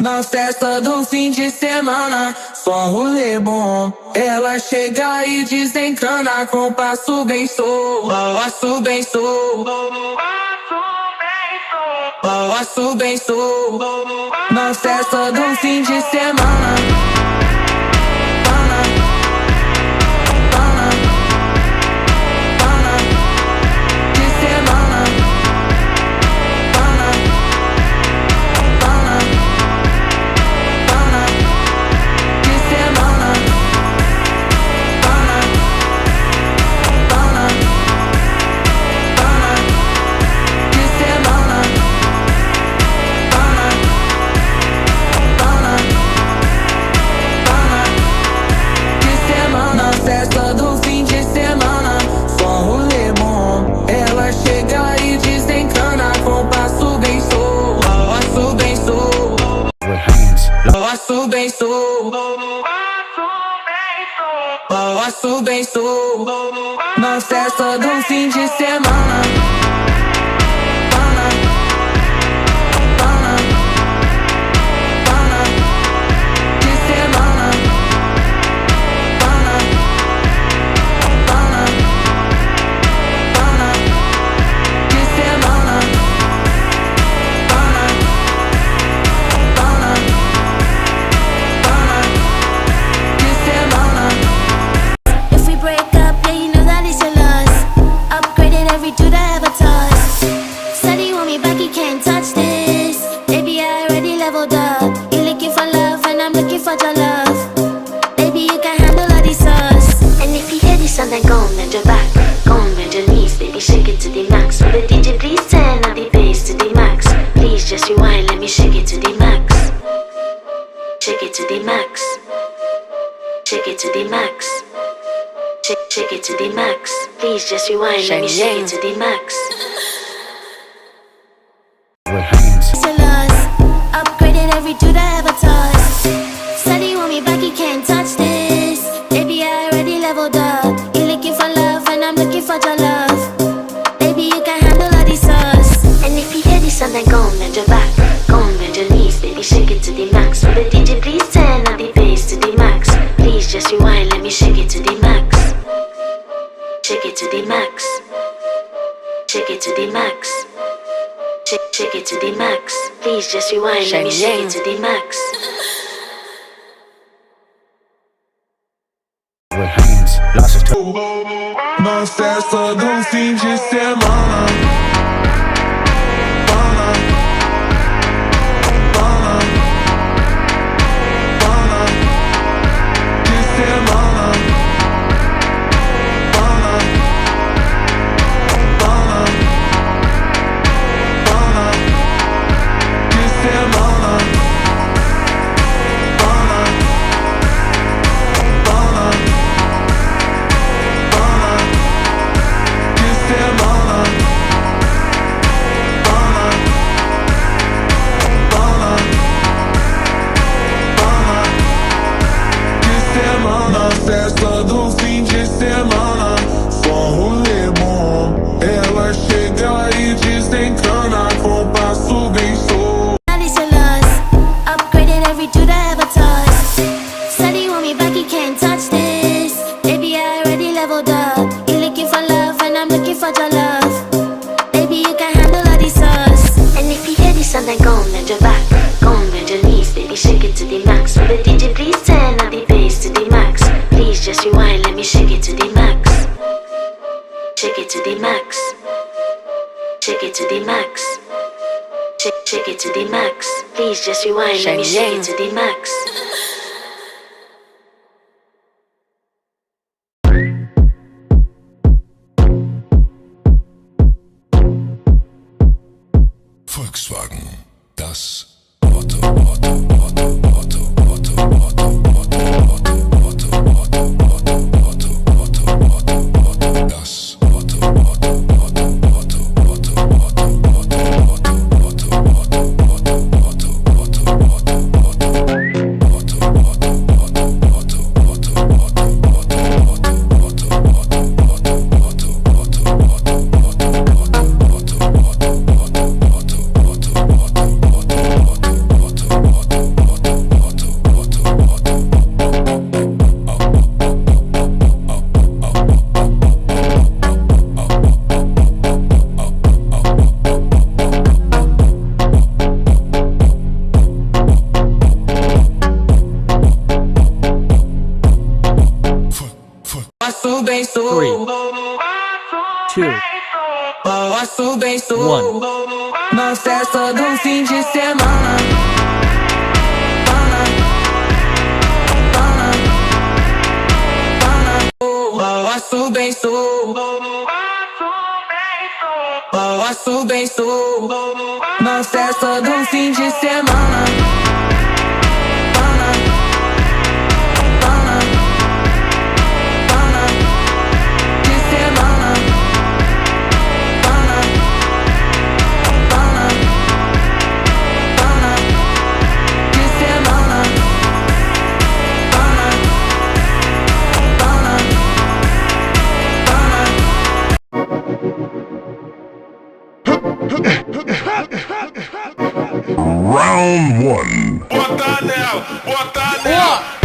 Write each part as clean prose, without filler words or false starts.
Na festa do fim de semana, só rolê bom. Ela chega e desencana com passo bem sou, passo bem sou, passo bem sou. Na festa do fim de semana. Festa do fim de semana, só rolê bom. Ela chega e desencana com passo bem sou, passo bem sou, passo bem sou, passo bem sou. Na festa do fim de semana. Then go on, bend your back, go on, bend your knees, baby, shake it to the max. Will the DJ please turn up the bass to the max? Please just rewind, let me shake it to the max. Shake it to the max. Shake it to the max. Shake it to the max. Please just rewind, let me shake it to the max. Upgraded every dude I ever touched. Said he want me back, he can't touch this. Baby, I already leveled up. I'm looking for your love. Baby, you can handle all these sauce. And if you hear this song, then go on, bend your back, go on, bend your knees, baby, shake it to the max. Will the DJ please turn up the bass to the max? Please just rewind, let me shake it to the max. Shake it to the max. Shake it to the max. Shake it to the max. Please just rewind, let me shake it to the max. Na festa do fim de semana. Festa do fim de semana, só rolê bom. Ela chega e desencana com passo bem sou. Upgraded every dude I ever touched. Said he want me back, he can't touch this. Baby, I already leveled up. You're looking for love and I'm looking for your love. Baby, you can handle all these sauce. And if you hear this song, then go on, bend your back, go on, bend your knees, baby, shake it to the max. Will the DJ please turn up the bass to the max? Please just rewind, let me shake it to the max. Shake it to the max. Shake it to the max. Shake it to the max. Please just rewind, let me shake it to the max. Volkswagen, das Auto, Auto, Auto, Auto, Auto, Auto, Auto, Auto, Auto, Auto, Auto, Auto, Auto, Auto, Auto, das Auto, Auto, Auto, Auto, Auto, Auto, Auto, Auto, Auto, Auto, Auto, Auto, Auto, Auto, Auto, Auto, sou. 2, Posso bem sou. 1. Na festa do fim de semana. Posso bem sou. Posso bem sou. Na festa do fim de semana. Round 1. Bota anel, bota anel.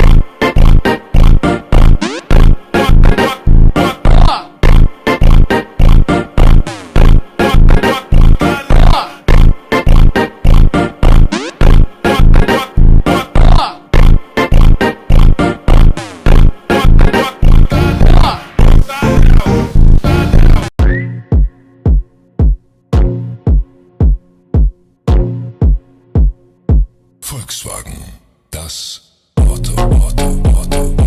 Volkswagen, das Auto.